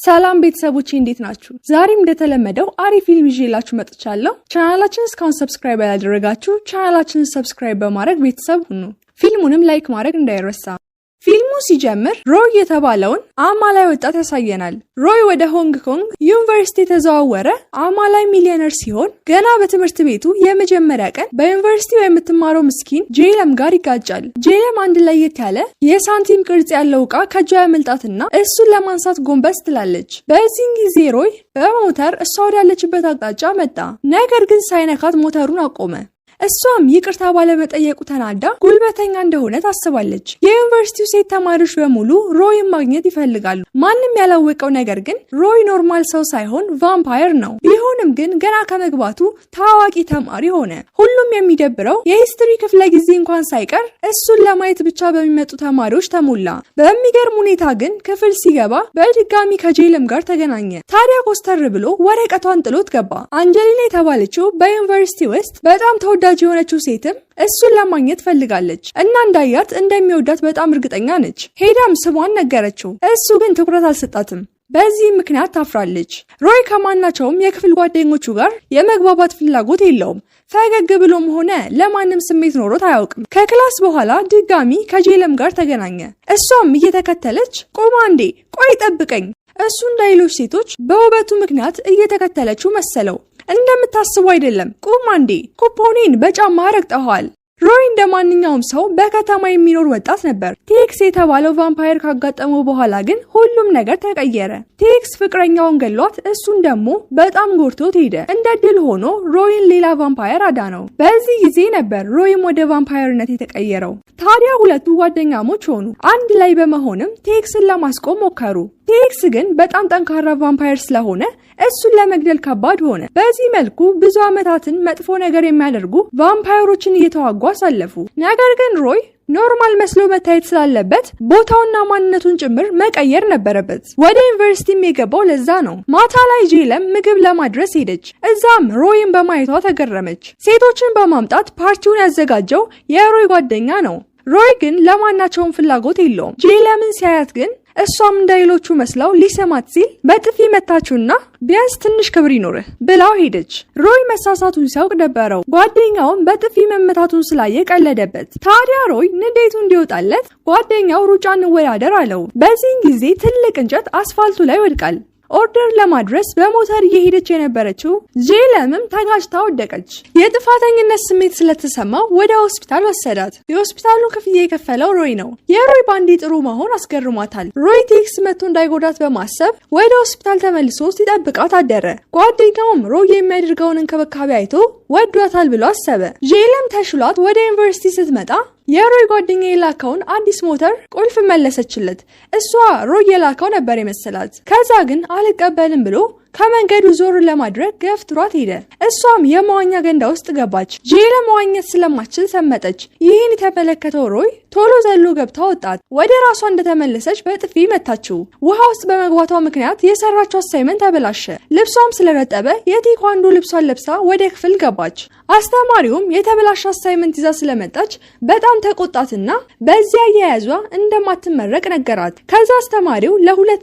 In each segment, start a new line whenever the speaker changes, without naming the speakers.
ሰላም ቤተሰቦቼ እንዴት ናችሁ? ዛሬም እንደተለመደው አሪፍ ፊልም ይዤላችሁ መጥቻለሁ። ቻናላችንን እስካሁን ሰብስክራይብ ያላደረጋችሁ ቻናላችንን ሰብስክራይብ በማድረግ ቤተሰብ ሁኑ። ፊልሙንም ላይክ ማድረግ እንዳይረሳ። ፊልሙ ሲጀምር ሮይ የተባለውን አማላይ ወጣት ያሳየናል። ሮይ ወደ ሆንግ ኮንግ ዩኒቨርሲቲ ተዘዋወረ አማላይ ሚሊዮነር ሲሆን ገና በትምህርት ቤቱ የመጀመሪያ ቀን በዩኒቨርሲቲው የምትማረው ምስኪን ጄለም ጋር ይጋጫል። ጄለም አንድ ለየት ያለ የሳንቲም ቅርጽ ያለው ዕቃ ከእጇ ያመልጣትና እሱን ለማንሳት ጎንበስ ትላለች። በዚህን ጊዜ ሮይ በሞተር እሷ ወዳለችበት አቅጣጫ መጣ። ነገር ግን ሳይነካት ሞተሩን አቆመ። እሷም ይቅርታ ባለመጠየቁ ተናዳ ጉልበተኛ እንደሆነ ታስባለች። የዩኒቨርሲቲው ሴት ተማሪዎች በሙሉ ሮይን ማግኘት ይፈልጋሉ። ማንም ያላወቀው ነገር ግን ሮይ ኖርማል ሰው ሳይሆን ቫምፓየር ነው። ቢሆንም ግን ገና ከመግባቱ ታዋቂ ተማሪ ሆነ። ሁሉም የሚደብረው የሂስትሪ ክፍለ ጊዜ እንኳን ሳይቀር እሱን ለማየት ብቻ በሚመጡ ተማሪዎች ተሞላ። በሚገርም ሁኔታ ግን ክፍል ሲገባ በድጋሚ ከጄለም ጋር ተገናኘ። ታዲያ ኮስተር ብሎ ወረቀቷን ጥሎት ገባ። አንጀሊና የተባለችው በዩኒቨርሲቲ ውስጥ በጣም ተወዳጅ የሆነችው ሴትም እሱን ለማግኘት ፈልጋለች እና እንዳያት እንደሚወዳት በጣም እርግጠኛ ነች። ሄዳም ስሟን ነገረችው። እሱ ግን ትኩረት አልሰጣትም። በዚህ ምክንያት ታፍራለች። ሮይ ከማናቸውም የክፍል ጓደኞቹ ጋር የመግባባት ፍላጎት የለውም። ፈገግ ብሎም ሆነ ለማንም ስሜት ኖሮት አያውቅም። ከክላስ በኋላ ድጋሚ ከጄለም ጋር ተገናኘ። እሷም እየተከተለች ቆማ እንዴ ቆይ ጠብቀኝ። እሱ እንዳይሎች ሴቶች በውበቱ ምክንያት እየተከተለችው መሰለው። እንደምታስቡ አይደለም። ቁም አንዴ ኩፖኔን በጫማ ረግጠዋል። ሮይ እንደማንኛውም ሰው በከተማ የሚኖር ወጣት ነበር። ቴክስ የተባለው ቫምፓየር ካጋጠመው በኋላ ግን ሁሉም ነገር ተቀየረ። ቴክስ ፍቅረኛውን ገሏት፣ እሱን ደግሞ በጣም ጎርቶት ሄደ። እንደ ድል ሆኖ ሮይን ሌላ ቫምፓየር አዳነው። በዚህ ጊዜ ነበር ሮይም ወደ ቫምፓየርነት የተቀየረው። ታዲያ ሁለቱ ጓደኛሞች ሆኑ። አንድ ላይ በመሆንም ቴክስን ለማስቆም ሞከሩ። ቴክስ ግን በጣም ጠንካራ ቫምፓየር ስለሆነ እሱን ለመግደል ከባድ ሆነ። በዚህ መልኩ ብዙ ዓመታትን መጥፎ ነገር የሚያደርጉ ቫምፓየሮችን እየተዋጉ አሳለፉ። ነገር ግን ሮይ ኖርማል መስሎ መታየት ስላለበት ቦታውና ማንነቱን ጭምር መቀየር ነበረበት። ወደ ዩኒቨርሲቲም የገባው ለዛ ነው። ማታ ላይ ጄለም ምግብ ለማድረስ ሄደች። እዛም ሮይን በማየቷ ተገረመች። ሴቶችን በማምጣት ፓርቲውን ያዘጋጀው የሮይ ጓደኛ ነው። ሮይ ግን ለማናቸውም ፍላጎት የለውም። ጄለምን ሲያያት ግን እሷም እንዳይሎቹ መስላው ሊሰማት ሲል በጥፊ መታችውና ቢያንስ ትንሽ ክብር ይኖርህ ብላው ሄደች። ሮይ መሳሳቱን ሲያውቅ ደበረው። ጓደኛውም በጥፊ መመታቱን ስላየ ቀለደበት። ታዲያ ሮይ ንዴቱ እንዲወጣለት ጓደኛው ሩጫ እንወዳደር አለው። በዚህን ጊዜ ትልቅ እንጨት አስፋልቱ ላይ ወድቃል። ኦርደር ለማድረስ በሞተር እየሄደች የነበረችው ጄለምም ተጋጭታ ወደቀች። የጥፋተኝነት ስሜት ስለተሰማው ወደ ሆስፒታል ወሰዳት። የሆስፒታሉን ክፍያ የከፈለው ሮይ ነው። የሮይ ባንዲ ጥሩ መሆን አስገርሟታል። ሮይ ቴክስ መጥቶ እንዳይጎዳት በማሰብ ወደ ሆስፒታል ተመልሶ ሲጠብቃት አደረ። ጓደኛውም ሮይ የሚያደርገውን እንክብካቤ አይቶ ወዷታል ብሎ አሰበ። ጄለም ተሽሏት ወደ ዩኒቨርሲቲ ስትመጣ የሮይ ጓደኛ የላከውን አዲስ ሞተር ቁልፍ መለሰችለት። እሷ ሮይ የላከው ነበር የመሰላት። ከዛ ግን አልቀበልም ብሎ ከመንገዱ ዞር ለማድረግ ገፍትሯት ሄደ። እሷም የመዋኛ ገንዳ ውስጥ ገባች። ጄለም መዋኘት ስለማትችል ሰመጠች። ይህን የተመለከተው ሮይ ቶሎ ዘሎ ገብታ ወጣት። ወደ ራሷ እንደተመለሰች በጥፊ መታችው። ውሃ ውስጥ በመግባቷ ምክንያት የሰራችው አሳይመንት ተበላሸ። ልብሷም ስለረጠበ የቴኳንዶ ልብሷን ለብሳ ወደ ክፍል ገባች። አስተማሪውም የተበላሸ አሳይመንት ይዛ ስለመጣች በጣም ተቆጣትና በዚያ አያያዟ እንደማትመረቅ ነገራት። ከዛ አስተማሪው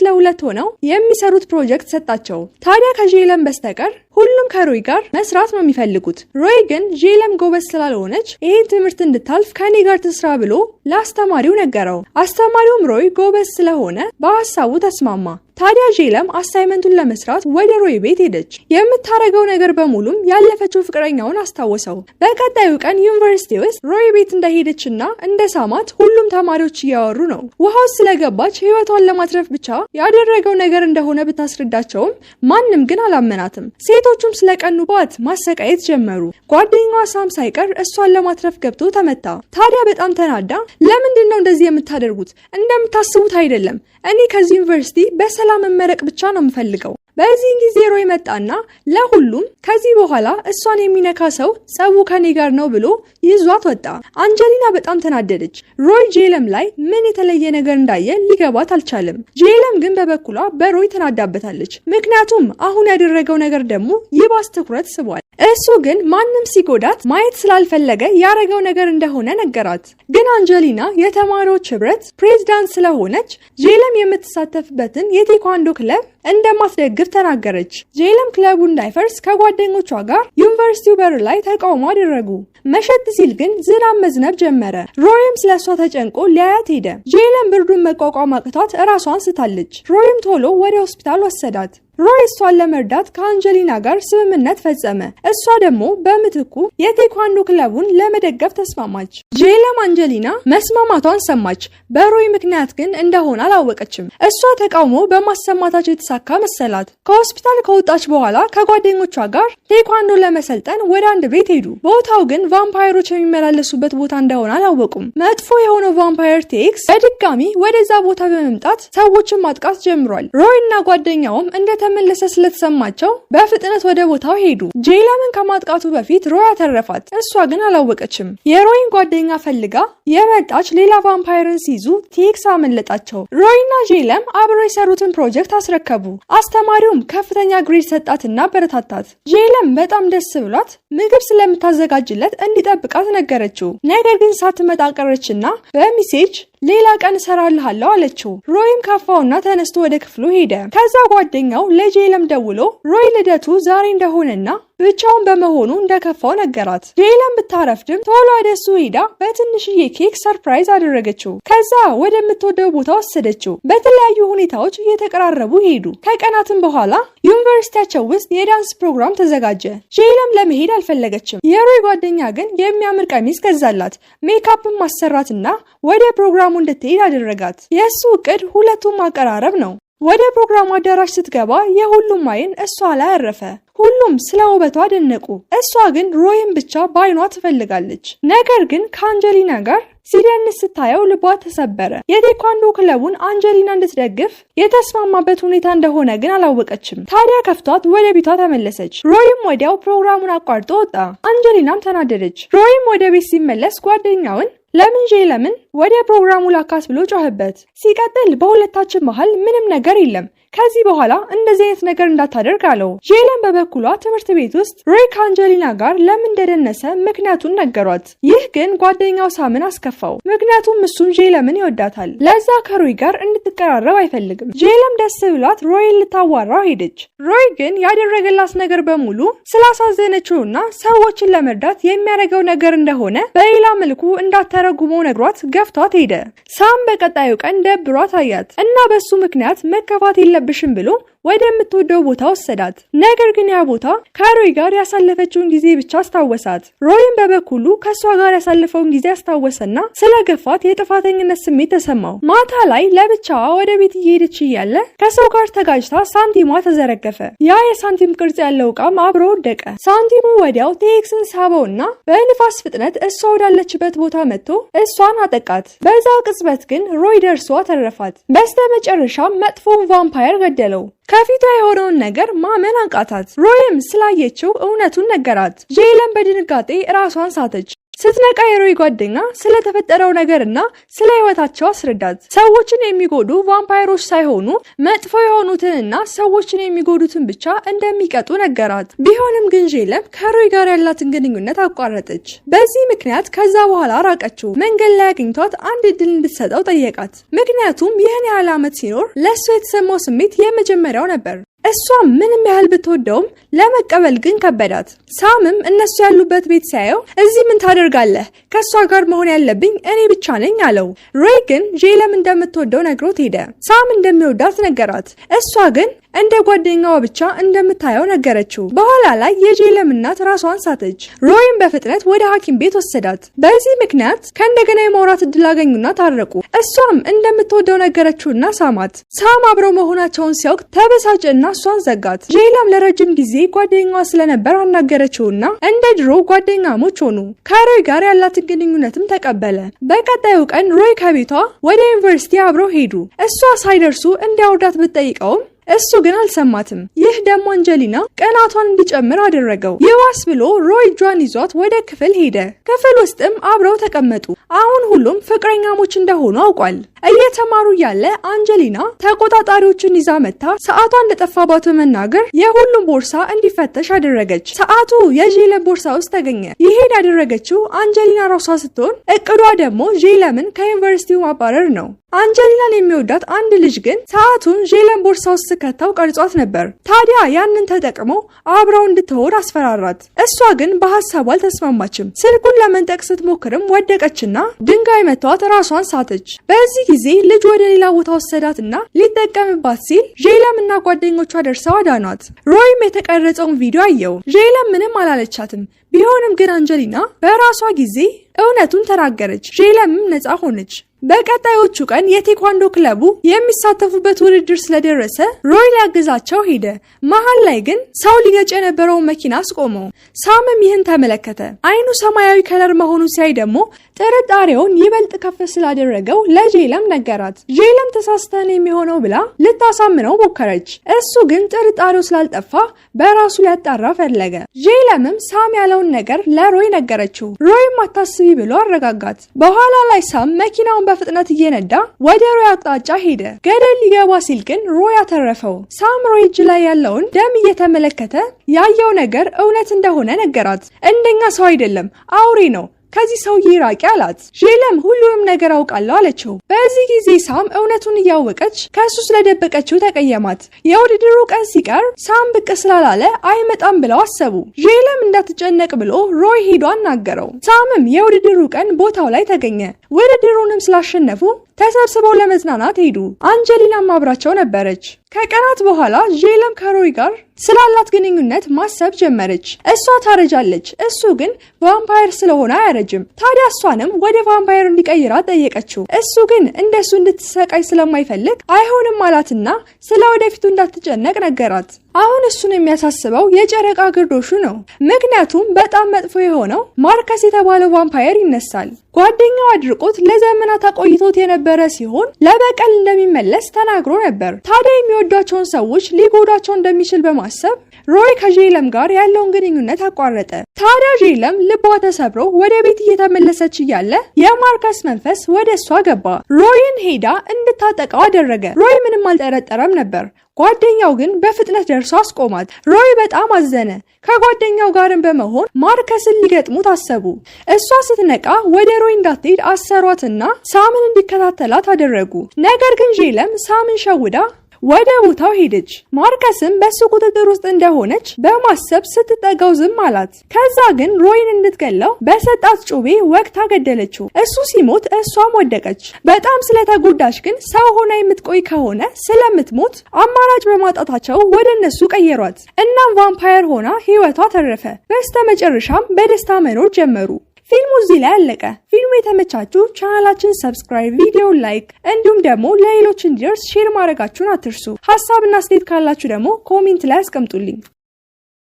ለሁለት ሆነው የሚሰሩት ፕሮጀክት ሰጣቸው። ታዲያ ከጄለም በስተቀር ሁሉም ከሮይ ጋር መስራት ነው የሚፈልጉት። ሮይ ግን ጄለም ጎበዝ ስላልሆነች ይህን ትምህርት እንድታልፍ ከኔ ጋር ትስራ ብሎ ለአስተማሪው ነገረው። አስተማሪውም ሮይ ጎበዝ ስለሆነ በሀሳቡ ተስማማ። ታዲያ ጄለም አሳይመንቱን ለመስራት ወደ ሮይ ቤት ሄደች። የምታረገው ነገር በሙሉም ያለፈችው ፍቅረኛውን አስታወሰው። በቀጣዩ ቀን ዩኒቨርሲቲ ውስጥ ሮይ ቤት እንደሄደችና እንደ ሳማት ሁሉም ተማሪዎች እያወሩ ነው። ውሃው ስለገባች ህይወቷን ለማትረፍ ብቻ ያደረገው ነገር እንደሆነ ብታስረዳቸውም ማንም ግን አላመናትም። ሴቶቹም ስለቀኑባት ማሰቃየት ጀመሩ። ጓደኛዋ ሳም ሳይቀር እሷን ለማትረፍ ገብቶ ተመታ። ታዲያ በጣም ተናዳ ለምንድን ነው እንደዚህ የምታደርጉት? እንደምታስቡት አይደለም። እኔ ከዚህ ዩኒቨርሲቲ በሰላም መመረቅ ብቻ ነው የምፈልገው በዚህ ጊዜ ሮይ መጣና ለሁሉም ከዚህ በኋላ እሷን የሚነካ ሰው ጸቡ ከኔ ጋር ነው ብሎ ይዟት ወጣ። አንጀሊና በጣም ተናደደች። ሮይ ጄለም ላይ ምን የተለየ ነገር እንዳየ ሊገባት አልቻለም። ጄለም ግን በበኩሏ በሮይ ተናዳበታለች። ምክንያቱም አሁን ያደረገው ነገር ደግሞ ይባስ ትኩረት ስቧል። እሱ ግን ማንም ሲጎዳት ማየት ስላልፈለገ ያረገው ነገር እንደሆነ ነገራት። ግን አንጀሊና የተማሪዎች ህብረት ፕሬዝዳንት ስለሆነች ጄለም የምትሳተፍበትን የቴኳንዶ ክለብ እንደማትደግፍ ተናገረች። ጄለም ክለቡ እንዳይፈርስ ከጓደኞቿ ጋር ዩኒቨርሲቲው በር ላይ ተቃውሞ አደረጉ። መሸት ሲል ግን ዝናብ መዝነብ ጀመረ። ሮይም ስለሷ ተጨንቆ ሊያያት ሄደ። ጄለም ብርዱን መቋቋም አቅቷት እራሷን ስታለች። ሮይም ቶሎ ወደ ሆስፒታል ወሰዳት። ሮይ እሷን ለመርዳት ከአንጀሊና ጋር ስምምነት ፈጸመ። እሷ ደግሞ በምትኩ የቴኳንዶ ክለቡን ለመደገፍ ተስማማች። ጄለም አንጀሊና መስማማቷን ሰማች። በሮይ ምክንያት ግን እንደሆነ አላወቀችም። እሷ ተቃውሞ በማሰማታቸው የተሳካ መሰላት። ከሆስፒታል ከወጣች በኋላ ከጓደኞቿ ጋር ቴኳንዶ ለመሰልጠን ወደ አንድ ቤት ሄዱ። ቦታው ግን ቫምፓየሮች የሚመላለሱበት ቦታ እንደሆነ አላወቁም። መጥፎ የሆነው ቫምፓየር ቴክስ በድጋሚ ወደዛ ቦታ በመምጣት ሰዎችን ማጥቃት ጀምሯል። ሮይ እና ጓደኛውም እንደተመለሰ ስለተሰማቸው በፍጥነት ወደ ቦታው ሄዱ። ጄለምን ከማጥቃቱ በፊት ሮይ አተረፋት። እሷ ግን አላወቀችም። የሮይን ጓደኛ ፈልጋ የመጣች ሌላ ቫምፓየርን ሲይዙ ቴክስ አመለጣቸው። ሮይና ጄለም አብረው የሰሩትን ፕሮጀክት አስረከቡ። አስተማሪውም ከፍተኛ ግሬድ ሰጣትና በረታታት። ጄለም በጣም ደስ ብሏት ምግብ ስለምታዘጋጅለት እንዲጠብቃት ነገረችው። ነገር ግን ሳትመጣ ቀረችና በሚሴጅ ሌላ ቀን እሰራልሃለሁ አለችው። ሮይም ካፋውና ተነስቶ ወደ ክፍሉ ሄደ። ከዛ ጓደኛው ለጄለም ደውሎ ሮይ ልደቱ ዛሬ እንደሆነና ብቻውን በመሆኑ እንደከፋው ነገራት። ጄለም ብታረፍድም ቶሎ ወደሱ ሄዳ በትንሽዬ ኬክ ሰርፕራይዝ አደረገችው። ከዛ ወደምትወደው ቦታ ወሰደችው። በተለያዩ ሁኔታዎች እየተቀራረቡ ሄዱ። ከቀናትም በኋላ ዩኒቨርሲቲያቸው ውስጥ የዳንስ ፕሮግራም ተዘጋጀ። ጄለም ለመሄድ አልፈለገችም። የሮይ ጓደኛ ግን የሚያምር ቀሚስ ገዛላት። ሜካፕን ማሰራትና ወደ ፕሮግራሙ እንድትሄድ አደረጋት። የእሱ እቅድ ሁለቱም ማቀራረብ ነው። ወደ ፕሮግራሙ አዳራሽ ስትገባ የሁሉም አይን እሷ ላይ አረፈ። ሁሉም ስለ ውበቷ አደነቁ። እሷ ግን ሮይን ብቻ በአይኗ ትፈልጋለች። ነገር ግን ከአንጀሊና ጋር ሲደንስ ስታየው ልቧ ተሰበረ። የቴኳንዶ ክለቡን አንጀሊና እንድትደግፍ የተስማማበት ሁኔታ እንደሆነ ግን አላወቀችም። ታዲያ ከፍቷት ወደ ቤቷ ተመለሰች። ሮይም ወዲያው ፕሮግራሙን አቋርጦ ወጣ። አንጀሊናም ተናደደች። ሮይም ወደ ቤት ሲመለስ ጓደኛውን ለምን ጄለምን ወደ ፕሮግራሙ ላካስ ብሎ ጮህበት። ሲቀጥል በሁለታችን መሃል ምንም ነገር የለም፣ ከዚህ በኋላ እንደዚህ አይነት ነገር እንዳታደርግ አለው። ጄለም በበኩሏ ትምህርት ቤት ውስጥ ሮይ ከአንጀሊና ጋር ለምን እንደደነሰ ምክንያቱን ነገሯት። ይህ ግን ጓደኛው ሳምን አስከፋው። ምክንያቱም እሱም ጄለምን ይወዳታል። ለዛ ከሮይ ጋር እንድትቀራረብ አይፈልግም። ጄለም ደስ ብሏት ሮይን ልታዋራው ሄደች። ሮይ ግን ያደረገላት ነገር በሙሉ ስላሳዘነችውና ሰዎችን ለመርዳት የሚያደርገው ነገር እንደሆነ በሌላ መልኩ እንዳተረጉመው ነግሯት ገፍቷት ሄደ። ሳም በቀጣዩ ቀን ደብሯት አያት እና በሱ ምክንያት መከፋት የለብሽም ብሎ ወደምትወደው ቦታ ወሰዳት። ነገር ግን ያ ቦታ ከሮይ ጋር ያሳለፈችውን ጊዜ ብቻ አስታወሳት። ሮይም በበኩሉ ከሷ ጋር ያሳለፈውን ጊዜ አስታወሰና ስለገፋት የጥፋተኝነት ስሜት ተሰማው። ማታ ላይ ለብቻዋ ወደ ቤት እየሄደች እያለ ከሰው ጋር ተጋጅታ ሳንቲሟ ተዘረገፈ። ያ የሳንቲም ቅርጽ ያለው ዕቃም አብሮ ወደቀ። ሳንቲሙ ወዲያው ቴክስን ሳበውና በንፋስ ፍጥነት እሷ ወዳለችበት ቦታ መጥቶ እሷን አጠቃት። በዛ ቅጽበት ግን ሮይ ደርሶ አተረፋት። በስተመጨረሻም መጥፎውን ቫምፓየር ገደለው። ከፊቷ የሆነውን ነገር ማመን አቃታት። ሮይም ስላየችው እውነቱን ነገራት። ጄለም በድንጋጤ ራሷን ሳተች። ስትነቃ የሮይ ጓደኛ ስለተፈጠረው ነገርና ስለ ህይወታቸው አስረዳት። ሰዎችን የሚጎዱ ቫምፓየሮች ሳይሆኑ መጥፎ የሆኑትንና ሰዎችን የሚጎዱትን ብቻ እንደሚቀጡ ነገራት። ቢሆንም ግን ጄለም ከሮይ ጋር ያላትን ግንኙነት አቋረጠች። በዚህ ምክንያት ከዛ በኋላ ራቀችው። መንገድ ላይ አግኝቷት አንድ እድል እንድትሰጠው ጠየቃት። ምክንያቱም ይህን ያህል ዓመት ሲኖር ለእሱ የተሰማው ስሜት የመጀመሪያው ነበር። እሷም ምንም ያህል ብትወደውም ለመቀበል ግን ከበዳት። ሳምም እነሱ ያሉበት ቤት ሲያየው እዚህ ምን ታደርጋለህ? ከሷ ጋር መሆን ያለብኝ እኔ ብቻ ነኝ አለው። ሮይ ግን ጄለም እንደምትወደው ነግሮት ሄደ። ሳም እንደሚወዳት ነገራት። እሷ ግን እንደ ጓደኛዋ ብቻ እንደምታየው ነገረችው። በኋላ ላይ የጄለም እናት ራሷን ሳተች። ሮይም በፍጥነት ወደ ሐኪም ቤት ወሰዳት። በዚህ ምክንያት ከእንደገና የማውራት እድል አገኙና ታረቁ። እሷም እንደምትወደው ነገረችውና ሳማት። ሳም አብረው መሆናቸውን ሲያውቅ ተበሳጨና እሷን ዘጋት። ጄለም ለረጅም ጊዜ ጓደኛዋ ስለነበር አናገረችውና እንደ ድሮ ጓደኛሞች ሆኑ። ከሮይ ጋር ያላትን ግንኙነትም ተቀበለ። በቀጣዩ ቀን ሮይ ከቤቷ ወደ ዩኒቨርሲቲ አብረው ሄዱ። እሷ ሳይደርሱ እንዲያወርዳት ብትጠይቀውም እሱ ግን አልሰማትም። ይህ ደግሞ አንጀሊና ቅናቷን እንዲጨምር አደረገው። ይባስ ብሎ ሮይ እጇን ይዟት ወደ ክፍል ሄደ። ክፍል ውስጥም አብረው ተቀመጡ። አሁን ሁሉም ፍቅረኛሞች እንደሆኑ አውቋል። እየተማሩ ያለ አንጀሊና ተቆጣጣሪዎችን ይዛ መታ ሰዓቷ እንደጠፋባት በመናገር የሁሉም ቦርሳ እንዲፈተሽ አደረገች። ሰዓቱ የጄለም ቦርሳ ውስጥ ተገኘ። ይሄን ያደረገችው አንጀሊና ራሷ ስትሆን እቅዷ ደግሞ ጄለምን ከዩኒቨርሲቲው ማባረር ነው። አንጀሊናን የሚወዳት አንድ ልጅ ግን ሰዓቱን ጄለም ቦርሳ ውስጥ ስከታው ቀርጿት ነበር። ታዲያ ያንን ተጠቅሞ አብረው እንድትሆን አስፈራራት። እሷ ግን በሐሳቡ አልተስማማችም። ስልኩን ለመንጠቅ ስትሞክርም ወደቀችና ድንጋይ መቷት ራሷን ሳተች። በዚህ ጊዜ ልጅ ወደ ሌላ ቦታ ወሰዳትና ሊጠቀምባት ሲል ጄለም እና ጓደኞቿ ደርሰው አዳኗት። ሮይም የተቀረጸውን ቪዲዮ አየው። ጄለም ምንም አላለቻትም። ቢሆንም ግን አንጀሊና በራሷ ጊዜ እውነቱን ተናገረች። ጄለምም ነፃ ሆነች። በቀጣዮቹ ቀን የቴኳንዶ ክለቡ የሚሳተፉበት ውድድር ስለደረሰ ሮይ ሊያግዛቸው ሄደ። መሃል ላይ ግን ሰው ሊገጭ የነበረውን መኪና አስቆመው። ሳምም ይህን ተመለከተ። አይኑ ሰማያዊ ከለር መሆኑን ሲያይ ደግሞ ጥርጣሬውን ይበልጥ ከፍ ስላደረገው ለጄለም ነገራት። ጄለም ተሳስተን የሚሆነው ብላ ልታሳምነው ሞከረች። እሱ ግን ጥርጣሬው ስላልጠፋ በራሱ ሊያጣራ ፈለገ። ጄለምም ሳም ያለውን ነገር ለሮይ ነገረችው። ሮይም አታስቢ ብሎ አረጋጋት። በኋላ ላይ ሳም መኪናውን በፍጥነት እየነዳ ወደ ሮይ አቅጣጫ ሄደ። ገደል ሊገባ ሲል ግን ሮይ አተረፈው። ሳም ሮይ እጅ ላይ ያለውን ደም እየተመለከተ ያየው ነገር እውነት እንደሆነ ነገራት። እንደኛ ሰው አይደለም፣ አውሬ ነው፣ ከዚህ ሰውዬ ራቂ አላት። ጄለም ሁሉንም ነገር አውቃለሁ አለችው። በዚህ ጊዜ ሳም እውነቱን እያወቀች ከሱ ስለደበቀችው ተቀየማት። የውድድሩ ቀን ሲቀር ሳም ብቅ ስላላለ አይመጣም ብለው አሰቡ። ጄለም እንዳትጨነቅ ብሎ ሮይ ሄዶ አናገረው። ሳምም የውድድሩ ቀን ቦታው ላይ ተገኘ። ውድድሩንም ስላሸነፉ ተሰብስበው ለመዝናናት ሄዱ። አንጀሊናም አብራቸው ነበረች። ከቀናት በኋላ ጄለም ከሮይ ጋር ስላላት ግንኙነት ማሰብ ጀመረች። እሷ ታረጃለች፣ እሱ ግን ቫምፓየር ስለሆነ አያረጅም። ታዲያ እሷንም ወደ ቫምፓየር እንዲቀይራት ጠየቀችው። እሱ ግን እንደሱ እንድትሰቃይ ስለማይፈልግ አይሆንም አላትና ስለ ወደፊቱ እንዳትጨነቅ ነገራት። አሁን እሱን የሚያሳስበው የጨረቃ ግርዶሹ ነው። ምክንያቱም በጣም መጥፎ የሆነው ማርከስ የተባለው ቫምፓየር ይነሳል። ጓደኛው አድርቆት ለዘመናት አቆይቶት የነበረ ሲሆን ለበቀል እንደሚመለስ ተናግሮ ነበር። ታዲያ የሚወዷቸውን ሰዎች ሊጎዳቸው እንደሚችል በማሰብ ሮይ ከጄለም ጋር ያለውን ግንኙነት አቋረጠ። ታዲያ ጄለም ልቧ ተሰብሮ ወደ ቤት እየተመለሰች እያለ የማርከስ መንፈስ ወደ እሷ ገባ። ሮይን ሄዳ እንድታጠቃው አደረገ። ሮይ ምንም አልጠረጠረም ነበር። ጓደኛው ግን በፍጥነት ደርሶ አስቆማት። ሮይ በጣም አዘነ። ከጓደኛው ጋርም በመሆን ማርከስን ሊገጥሙት አሰቡ። እሷ ስትነቃ ወደ ሮይ እንዳትሄድ አሰሯትና ሳምን እንዲከታተላት አደረጉ። ነገር ግን ጄለም ሳምን ሸውዳ ወደ ቦታው ሄደች። ማርከስም በሱ ቁጥጥር ውስጥ እንደሆነች በማሰብ ስትጠጋው ዝም አላት። ከዛ ግን ሮይን እንድትገለው በሰጣት ጩቤ ወቅታ ገደለችው። እሱ ሲሞት እሷም ወደቀች። በጣም ስለተጎዳች ግን ሰው ሆና የምትቆይ ከሆነ ስለምትሞት አማራጭ በማጣታቸው ወደ እነሱ ቀየሯት። እናም ቫምፓየር ሆና ህይወቷ ተረፈ። በስተመጨረሻም በደስታ መኖር ጀመሩ። ፊልሙ እዚህ ላይ አለቀ። ፊልሙ የተመቻችሁ ቻናላችን ሰብስክራይብ፣ ቪዲዮ ላይክ እንዲሁም ደግሞ ለሌሎች እንዲደርስ ሼር ማድረጋችሁን አትርሱ። ሀሳብና አስተያየት ካላችሁ ደግሞ ኮሜንት ላይ አስቀምጡልኝ።